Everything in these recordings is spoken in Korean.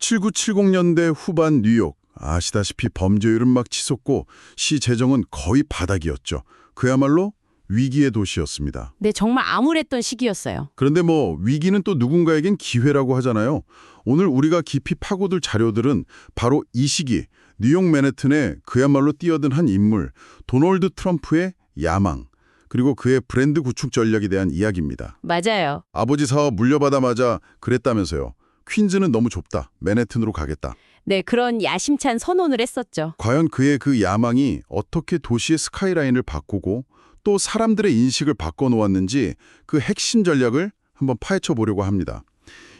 1970년대 후반 뉴욕, 아시다시피 범죄율은 막 치솟고 시 재정은 거의 바닥이었죠. 그야말로 위기의 도시였습니다. 네, 정말 암울했던 시기였어요. 그런데 위기는 또 누군가에겐 기회라고 하잖아요. 오늘 우리가 깊이 파고들 자료들은 바로 이 시기 뉴욕 맨해튼에 그야말로 뛰어든 한 인물, 도널드 트럼프의 야망, 그리고 그의 브랜드 구축 전략에 대한 이야기입니다. 맞아요. 아버지 사업 물려받아마자 그랬다면서요. 퀸즈는 너무 좁다. 맨해튼으로 가겠다. 네, 그런 야심찬 선언을 했었죠. 과연 그의 그 야망이 어떻게 도시의 스카이라인을 바꾸고 또 사람들의 인식을 바꿔놓았는지 그 핵심 전략을 한번 파헤쳐 보려고 합니다.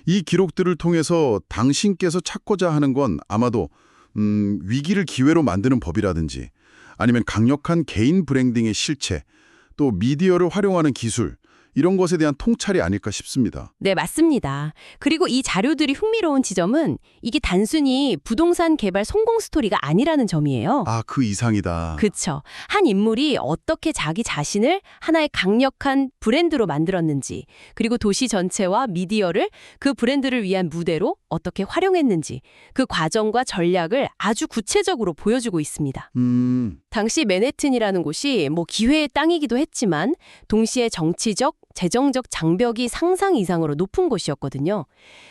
이 기록들을 통해서 당신께서 찾고자 하는 건 아마도 위기를 기회로 만드는 법이라든지 아니면 강력한 개인 브랜딩의 실체, 또 미디어를 활용하는 기술, 이런 것에 대한 통찰이 아닐까 싶습니다. 네, 맞습니다. 그리고 이 자료들이 흥미로운 지점은 이게 단순히 부동산 개발 성공 스토리가 아니라는 점이에요. 아, 그 이상이다. 그쵸. 한 인물이 어떻게 자기 자신을 하나의 강력한 브랜드로 만들었는지, 그리고 도시 전체와 미디어를 그 브랜드를 위한 무대로 어떻게 활용했는지, 그 과정과 전략을 아주 구체적으로 보여주고 있습니다. 당시 맨해튼이라는 곳이 기회의 땅이기도 했지만 동시에 정치적, 재정적 장벽이 상상 이상으로 높은 곳이었거든요.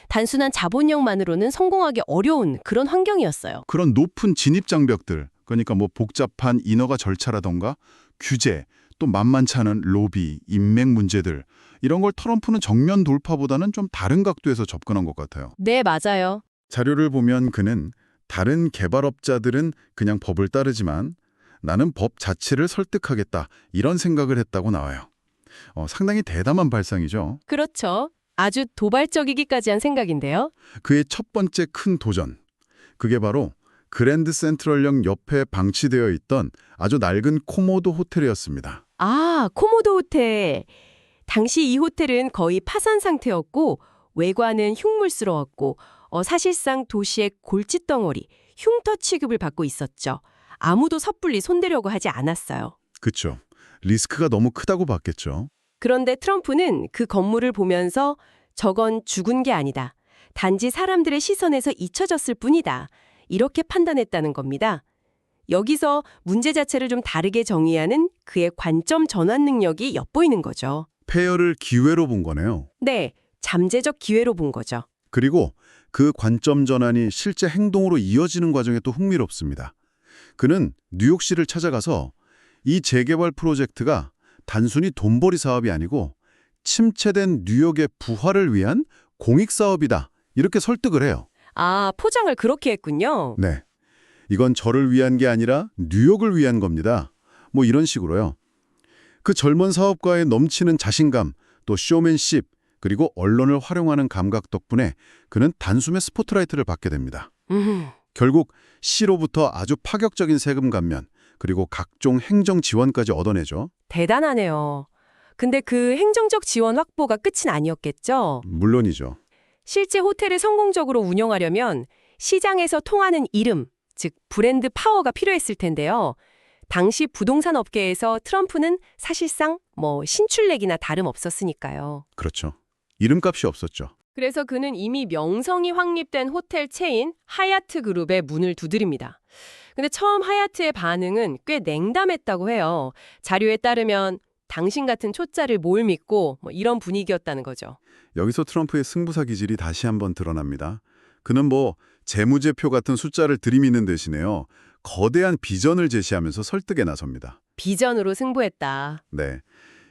단순한 자본력만으로는 성공하기 어려운 그런 환경이었어요. 그런 높은 진입장벽들, 그러니까 복잡한 인허가 절차라던가 규제, 또 만만치 않은 로비, 인맥 문제들, 이런 걸 트럼프는 정면 돌파보다는 좀 다른 각도에서 접근한 것 같아요. 네, 맞아요. 자료를 보면 그는 다른 개발업자들은 그냥 법을 따르지만 나는 법 자체를 설득하겠다, 이런 생각을 했다고 나와요. 상당히 대담한 발상이죠. 그렇죠. 아주 도발적이기까지 한 생각인데요. 그의 첫 번째 큰 도전, 그게 바로 그랜드 센트럴역 옆에 방치되어 있던 아주 낡은 코모도 호텔이었습니다. 아, 코모도 호텔. 당시 이 호텔은 거의 파산 상태였고 외관은 흉물스러웠고 사실상 도시의 골칫덩어리, 흉터 취급을 받고 있었죠. 아무도 섣불리 손대려고 하지 않았어요. 그쵸. 리스크가 너무 크다고 봤겠죠. 그런데 트럼프는 그 건물을 보면서 저건 죽은 게 아니다. 단지 사람들의 시선에서 잊혀졌을 뿐이다. 이렇게 판단했다는 겁니다. 여기서 문제 자체를 좀 다르게 정의하는 그의 관점 전환 능력이 엿보이는 거죠. 폐허를 기회로 본 거네요. 네, 잠재적 기회로 본 거죠. 그리고 그 관점 전환이 실제 행동으로 이어지는 과정에 또 흥미롭습니다. 그는 뉴욕시를 찾아가서 이 재개발 프로젝트가 단순히 돈벌이 사업이 아니고 침체된 뉴욕의 부활을 위한 공익사업이다, 이렇게 설득을 해요. 아, 포장을 그렇게 했군요. 네, 이건 저를 위한 게 아니라 뉴욕을 위한 겁니다. 이런 식으로요. 그 젊은 사업가의 넘치는 자신감, 또 쇼맨십, 그리고 언론을 활용하는 감각 덕분에 그는 단숨에 스포트라이트를 받게 됩니다. 결국 시로부터 아주 파격적인 세금 감면, 그리고 각종 행정 지원까지 얻어내죠. 대단하네요. 근데 그 행정적 지원 확보가 끝은 아니었겠죠? 물론이죠. 실제 호텔을 성공적으로 운영하려면 시장에서 통하는 이름, 즉 브랜드 파워가 필요했을 텐데요. 당시 부동산 업계에서 트럼프는 사실상 신출내기나 다름없었으니까요. 그렇죠. 이름값이 없었죠. 그래서 그는 이미 명성이 확립된 호텔 체인 하얏트 그룹의 문을 두드립니다. 근데 처음 하얏트의 반응은 꽤 냉담했다고 해요. 자료에 따르면 당신 같은 초짜를 뭘 믿고 이런 분위기였다는 거죠. 여기서 트럼프의 승부사 기질이 다시 한번 드러납니다. 그는 재무제표 같은 숫자를 들이미는 대신에요, 거대한 비전을 제시하면서 설득에 나섭니다. 비전으로 승부했다. 네,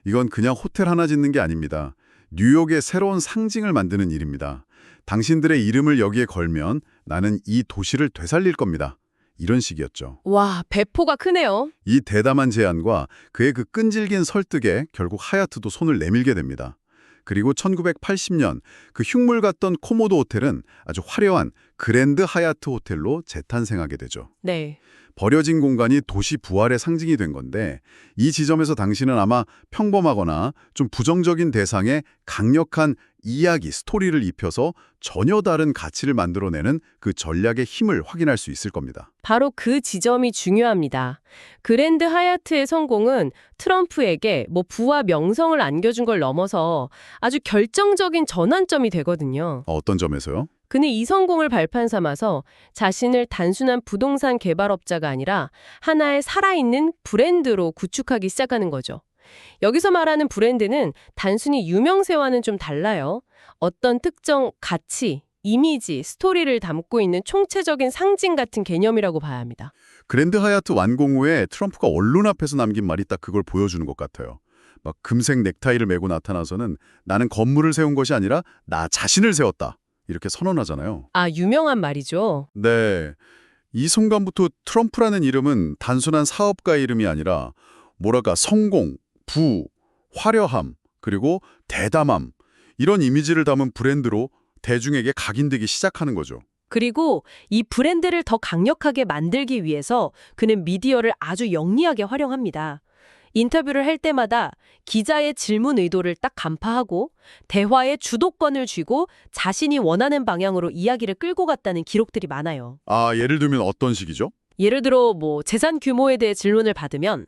이건 그냥 호텔 하나 짓는 게 아닙니다. 뉴욕의 새로운 상징을 만드는 일입니다. 당신들의 이름을 여기에 걸면 나는 이 도시를 되살릴 겁니다. 이런 식이었죠. 와, 배포가 크네요. 이 대담한 제안과 그의 그 끈질긴 설득에 결국 하얏트도 손을 내밀게 됩니다. 그리고 1980년 그 흉물 같던 코모도 호텔은 아주 화려한 그랜드 하얏트 호텔로 재탄생하게 되죠. 네. 버려진 공간이 도시 부활의 상징이 된 건데, 이 지점에서 당신은 아마 평범하거나 좀 부정적인 대상에 강력한 이야기, 스토리를 입혀서 전혀 다른 가치를 만들어내는 그 전략의 힘을 확인할 수 있을 겁니다. 바로 그 지점이 중요합니다. 그랜드 하얏트의 성공은 트럼프에게 부와 명성을 안겨준 걸 넘어서 아주 결정적인 전환점이 되거든요. 어떤 점에서요? 그는 이 성공을 발판 삼아서 자신을 단순한 부동산 개발업자가 아니라 하나의 살아있는 브랜드로 구축하기 시작하는 거죠. 여기서 말하는 브랜드는 단순히 유명세와는 좀 달라요. 어떤 특정 가치, 이미지, 스토리를 담고 있는 총체적인 상징 같은 개념이라고 봐야 합니다. 그랜드 하얏트 완공 후에 트럼프가 언론 앞에서 남긴 말이 딱 그걸 보여주는 것 같아요. 막 금색 넥타이를 메고 나타나서는 나는 건물을 세운 것이 아니라 나 자신을 세웠다. 이렇게 선언하잖아요. 아, 유명한 말이죠. 네. 이 순간부터 트럼프라는 이름은 단순한 사업가 이름이 아니라 뭐랄까 성공, 부, 화려함, 그리고 대담함 이런 이미지를 담은 브랜드로 대중에게 각인되기 시작하는 거죠. 그리고 이 브랜드를 더 강력하게 만들기 위해서 그는 미디어를 아주 영리하게 활용합니다. 인터뷰를 할 때마다 기자의 질문 의도를 딱 간파하고 대화의 주도권을 쥐고 자신이 원하는 방향으로 이야기를 끌고 갔다는 기록들이 많아요. 아, 예를 들면 어떤 식이죠? 예를 들어 재산 규모에 대해 질문을 받으면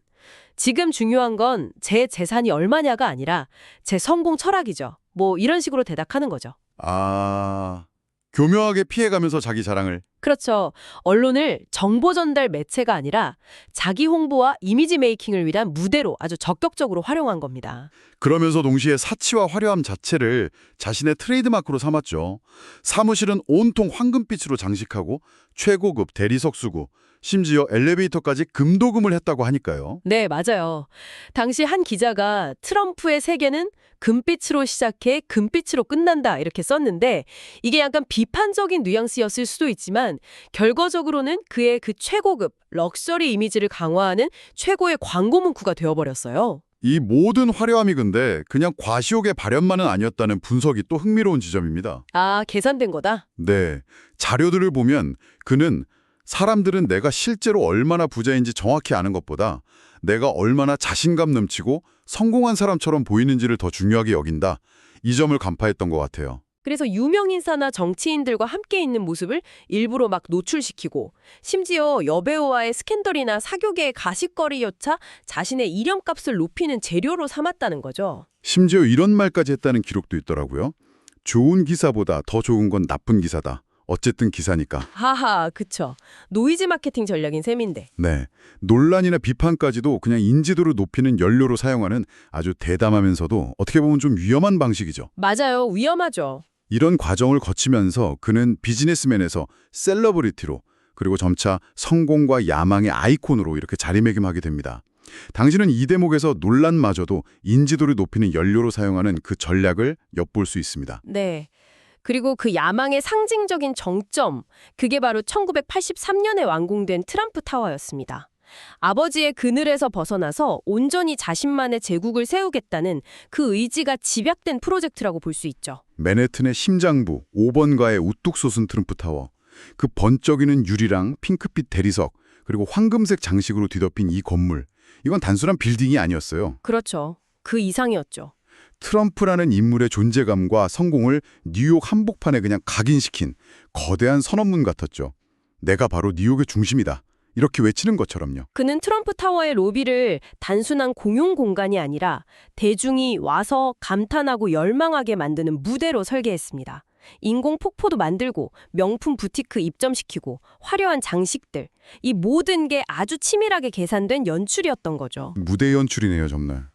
지금 중요한 건 제 재산이 얼마냐가 아니라 제 성공 철학이죠. 이런 식으로 대답하는 거죠. 아, 교묘하게 피해가면서 자기 자랑을. 그렇죠. 언론을 정보 전달 매체가 아니라 자기 홍보와 이미지 메이킹을 위한 무대로 아주 적극적으로 활용한 겁니다. 그러면서 동시에 사치와 화려함 자체를 자신의 트레이드마크로 삼았죠. 사무실은 온통 황금빛으로 장식하고 최고급 대리석 쓰고 심지어 엘리베이터까지 금도금을 했다고 하니까요. 네, 맞아요. 당시 한 기자가 트럼프의 세계는 금빛으로 시작해 금빛으로 끝난다 이렇게 썼는데 이게 약간 비판적인 뉘앙스였을 수도 있지만 결과적으로는 그의 그 최고급 럭셔리 이미지를 강화하는 최고의 광고 문구가 되어버렸어요. 이 모든 화려함이 근데 그냥 과시욕의 발현만은 아니었다는 분석이 또 흥미로운 지점입니다. 아, 계산된 거다? 네, 자료들을 보면 그는 사람들은 내가 실제로 얼마나 부자인지 정확히 아는 것보다 내가 얼마나 자신감 넘치고 성공한 사람처럼 보이는지를 더 중요하게 여긴다. 이 점을 간파했던 것 같아요. 그래서 유명인사나 정치인들과 함께 있는 모습을 일부러 막 노출시키고 심지어 여배우와의 스캔들이나 사교계의 가십거리조차 자신의 이름값을 높이는 재료로 삼았다는 거죠. 심지어 이런 말까지 했다는 기록도 있더라고요. 좋은 기사보다 더 좋은 건 나쁜 기사다. 어쨌든 기사니까. 하하, 그쵸. 노이즈 마케팅 전략인 셈인데. 네, 논란이나 비판까지도 그냥 인지도를 높이는 연료로 사용하는 아주 대담하면서도 어떻게 보면 좀 위험한 방식이죠. 맞아요. 위험하죠. 이런 과정을 거치면서 그는 비즈니스맨에서 셀러브리티로 그리고 점차 성공과 야망의 아이콘으로 이렇게 자리매김하게 됩니다. 당신은 이 대목에서 논란마저도 인지도를 높이는 연료로 사용하는 그 전략을 엿볼 수 있습니다. 네. 그리고 그 야망의 상징적인 정점, 그게 바로 1983년에 완공된 트럼프 타워였습니다. 아버지의 그늘에서 벗어나서 온전히 자신만의 제국을 세우겠다는 그 의지가 집약된 프로젝트라고 볼 수 있죠. 맨해튼의 심장부 5번가의 우뚝 솟은 트럼프 타워, 그 번쩍이는 유리랑 핑크빛 대리석, 그리고 황금색 장식으로 뒤덮인 이 건물, 이건 단순한 빌딩이 아니었어요. 그렇죠. 그 이상이었죠. 트럼프라는 인물의 존재감과 성공을 뉴욕 한복판에 그냥 각인시킨 거대한 선언문 같았죠. 내가 바로 뉴욕의 중심이다. 이렇게 외치는 것처럼요. 그는 트럼프 타워의 로비를 단순한 공용 공간이 아니라 대중이 와서 감탄하고 열망하게 만드는 무대로 설계했습니다. 인공 폭포도 만들고 명품 부티크 입점시키고 화려한 장식들, 이 모든 게 아주 치밀하게 계산된 연출이었던 거죠. 무대 연출이네요, 정말.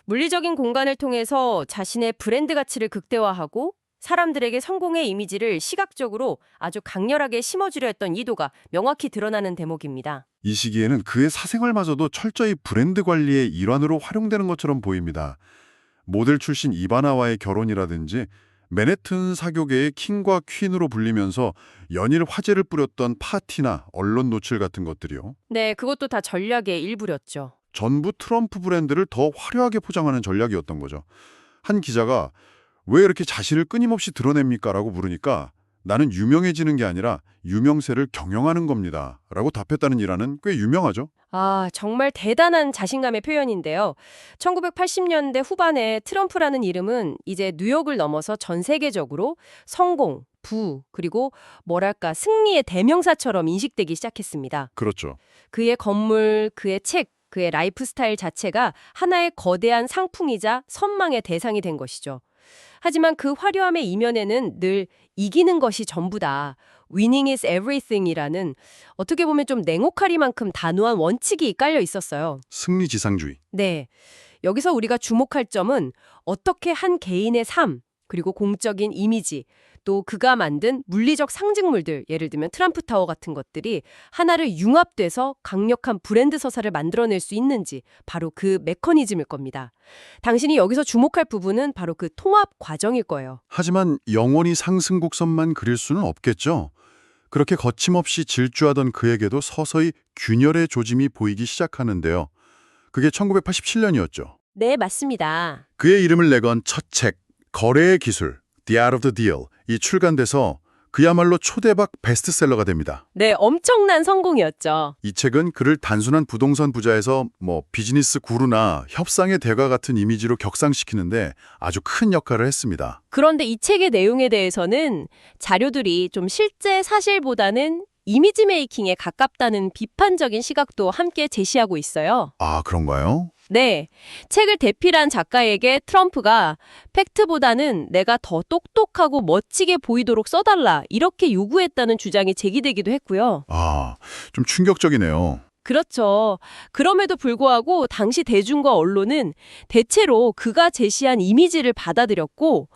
물리적인 공간을 통해서 자신의 브랜드 가치를 극대화하고 사람들에게 성공의 이미지를 시각적으로 아주 강렬하게 심어주려 했던 의도가 명확히 드러나는 대목입니다. 이 시기에는 그의 사생활마저도 철저히 브랜드 관리의 일환으로 활용되는 것처럼 보입니다. 모델 출신 이바나와의 결혼이라든지 맨해튼 사교계의 킹과 퀸으로 불리면서 연일 화제를 뿌렸던 파티나 언론 노출 같은 것들이요. 네, 그것도 다 전략의 일부였죠. 전부 트럼프 브랜드를 더 화려하게 포장하는 전략이었던 거죠. 한 기자가 왜 이렇게 자신을 끊임없이 드러냅니까? 라고 물으니까 나는 유명해지는 게 아니라 유명세를 경영하는 겁니다. 라고 답했다는 일화는 꽤 유명하죠. 아, 정말 대단한 자신감의 표현인데요. 1980년대 후반에 트럼프라는 이름은 이제 뉴욕을 넘어서 전 세계적으로 성공, 부, 그리고 뭐랄까 승리의 대명사처럼 인식되기 시작했습니다. 그렇죠. 그의 건물, 그의 책, 그의 라이프 스타일 자체가 하나의 거대한 상풍이자 선망의 대상이 된 것이죠. 하지만 그 화려함의 이면에는 늘 이기는 것이 전부다. Winning is everything이라는 어떻게 보면 좀 냉혹하리만큼 단호한 원칙이 깔려 있었어요. 승리지상주의. 네. 여기서 우리가 주목할 점은 어떻게 한 개인의 삶, 그리고 공적인 이미지, 또 그가 만든 물리적 상징물들, 예를 들면 트럼프 타워 같은 것들이 하나를 융합돼서 강력한 브랜드 서사를 만들어낼 수 있는지, 바로 그 메커니즘일 겁니다. 당신이 여기서 주목할 부분은 바로 그 통합 과정일 거예요. 하지만 영원히 상승곡선만 그릴 수는 없겠죠. 그렇게 거침없이 질주하던 그에게도 서서히 균열의 조짐이 보이기 시작하는데요. 그게 1987년이었죠. 네, 맞습니다. 그의 이름을 내건 첫 책, 거래의 기술, The Art of the Deal, 이 출간돼서 그야말로 초대박 베스트셀러가 됩니다. 네, 엄청난 성공이었죠. 이 책은 그를 단순한 부동산 부자에서 비즈니스 구루나 협상의 대가 같은 이미지로 격상시키는데 아주 큰 역할을 했습니다. 그런데 이 책의 내용에 대해서는 자료들이 좀 실제 사실보다는 이미지 메이킹에 가깝다는 비판적인 시각도 함께 제시하고 있어요. 아, 그런가요? 네, 책을 대필한 작가에게 트럼프가 팩트보다는 내가 더 똑똑하고 멋지게 보이도록 써달라 이렇게 요구했다는 주장이 제기되기도 했고요. 아, 좀 충격적이네요. 그렇죠. 그럼에도 불구하고 당시 대중과 언론은 대체로 그가 제시한 이미지를 받아들였고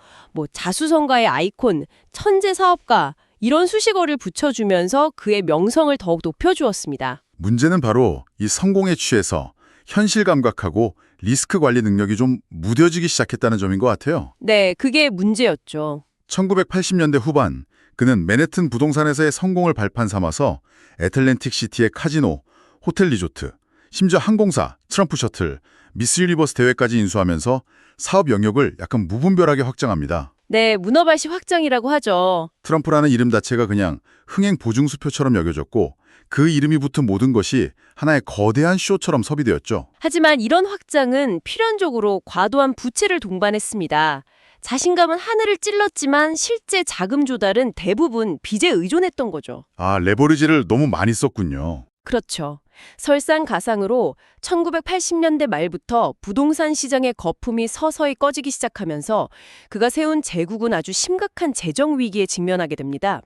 자수성가의 아이콘, 천재 사업가 이런 수식어를 붙여주면서 그의 명성을 더욱 높여주었습니다. 문제는 바로 이 성공에 취해서 현실 감각하고 리스크 관리 능력이 좀 무뎌지기 시작했다는 점인 것 같아요. 네, 그게 문제였죠. 1980년대 후반, 그는 맨해튼 부동산에서의 성공을 발판 삼아서 애틀랜틱 시티의 카지노, 호텔 리조트, 심지어 항공사, 트럼프 셔틀, 미스 유니버스 대회까지 인수하면서 사업 영역을 약간 무분별하게 확장합니다. 네, 문어발시 확장이라고 하죠. 트럼프라는 이름 자체가 그냥 흥행 보증수표처럼 여겨졌고 그 이름이 붙은 모든 것이 하나의 거대한 쇼처럼 소비되었죠. 하지만 이런 확장은 필연적으로 과도한 부채를 동반했습니다. 자신감은 하늘을 찔렀지만 실제 자금 조달은 대부분 빚에 의존했던 거죠. 아, 레버리지를 너무 많이 썼군요. 그렇죠. 설상가상으로 1980년대 말부터 부동산 시장의 거품이 서서히 꺼지기 시작하면서 그가 세운 제국은 아주 심각한 재정 위기에 직면하게 됩니다.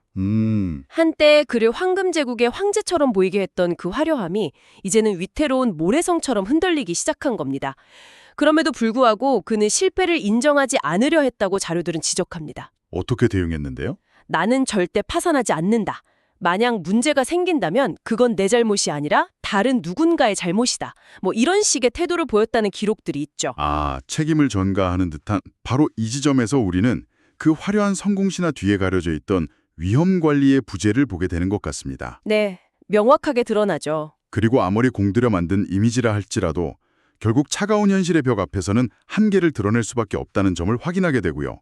한때 그를 황금 제국의 황제처럼 보이게 했던 그 화려함이 이제는 위태로운 모래성처럼 흔들리기 시작한 겁니다. 그럼에도 불구하고 그는 실패를 인정하지 않으려 했다고 자료들은 지적합니다. 어떻게 대응했는데요? 나는 절대 파산하지 않는다. 만약 문제가 생긴다면 그건 내 잘못이 아니라 다른 누군가의 잘못이다. 이런 식의 태도를 보였다는 기록들이 있죠. 아, 책임을 전가하는 듯한 바로 이 지점에서 우리는 그 화려한 성공신화 뒤에 가려져 있던 위험 관리의 부재를 보게 되는 것 같습니다. 네, 명확하게 드러나죠. 그리고 아무리 공들여 만든 이미지라 할지라도 결국 차가운 현실의 벽 앞에서는 한계를 드러낼 수밖에 없다는 점을 확인하게 되고요.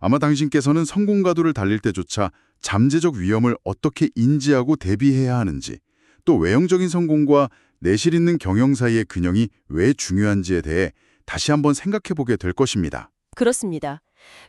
아마 당신께서는 성공 가도를 달릴 때조차 잠재적 위험을 어떻게 인지하고 대비해야 하는지, 또 외형적인 성공과 내실 있는 경영 사이의 균형이 왜 중요한지에 대해 다시 한번 생각해보게 될 것입니다. 그렇습니다.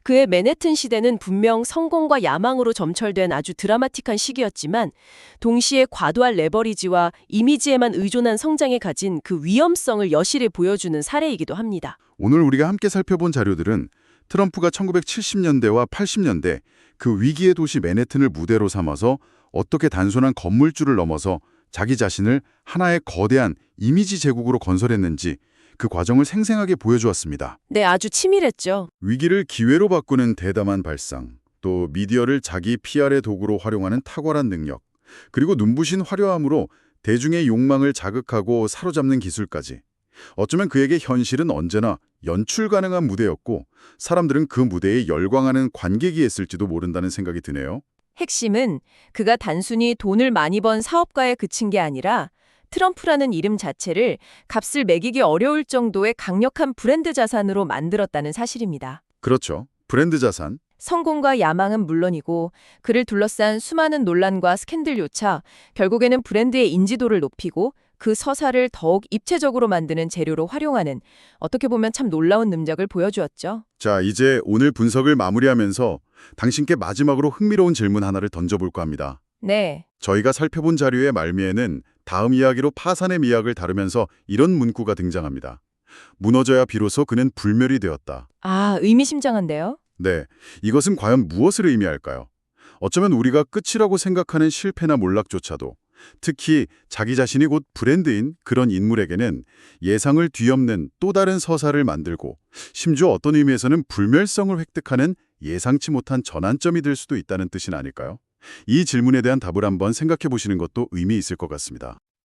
그의 맨해튼 시대는 분명 성공과 야망으로 점철된 아주 드라마틱한 시기였지만 동시에 과도한 레버리지와 이미지에만 의존한 성장에 가진 그 위험성을 여실히 보여주는 사례이기도 합니다. 오늘 우리가 함께 살펴본 자료들은 트럼프가 1970년대와 80년대 그 위기의 도시 맨해튼을 무대로 삼아서 어떻게 단순한 건물주를 넘어서 자기 자신을 하나의 거대한 이미지 제국으로 건설했는지 그 과정을 생생하게 보여주었습니다. 네, 아주 치밀했죠. 위기를 기회로 바꾸는 대담한 발상, 또 미디어를 자기 PR의 도구로 활용하는 탁월한 능력, 그리고 눈부신 화려함으로 대중의 욕망을 자극하고 사로잡는 기술까지. 어쩌면 그에게 현실은 언제나 연출 가능한 무대였고 사람들은 그 무대에 열광하는 관객이었을지도 모른다는 생각이 드네요. 핵심은 그가 단순히 돈을 많이 번 사업가에 그친 게 아니라 트럼프라는 이름 자체를 값을 매기기 어려울 정도의 강력한 브랜드 자산으로 만들었다는 사실입니다. 그렇죠. 브랜드 자산. 성공과 야망은 물론이고 그를 둘러싼 수많은 논란과 스캔들조차 결국에는 브랜드의 인지도를 높이고 그 서사를 더욱 입체적으로 만드는 재료로 활용하는 어떻게 보면 참 놀라운 능력을 보여주었죠. 자, 이제 오늘 분석을 마무리하면서 당신께 마지막으로 흥미로운 질문 하나를 던져볼까 합니다. 네. 저희가 살펴본 자료의 말미에는 다음 이야기로 파산의 미학을 다루면서 이런 문구가 등장합니다. 무너져야 비로소 그는 불멸이 되었다. 아, 의미심장한데요? 네, 이것은 과연 무엇을 의미할까요? 어쩌면 우리가 끝이라고 생각하는 실패나 몰락조차도 특히 자기 자신이 곧 브랜드인 그런 인물에게는 예상을 뒤엎는 또 다른 서사를 만들고 심지어 어떤 의미에서는 불멸성을 획득하는 예상치 못한 전환점이 될 수도 있다는 뜻은 아닐까요? 이 질문에 대한 답을 한번 생각해 보시는 것도 의미 있을 것 같습니다.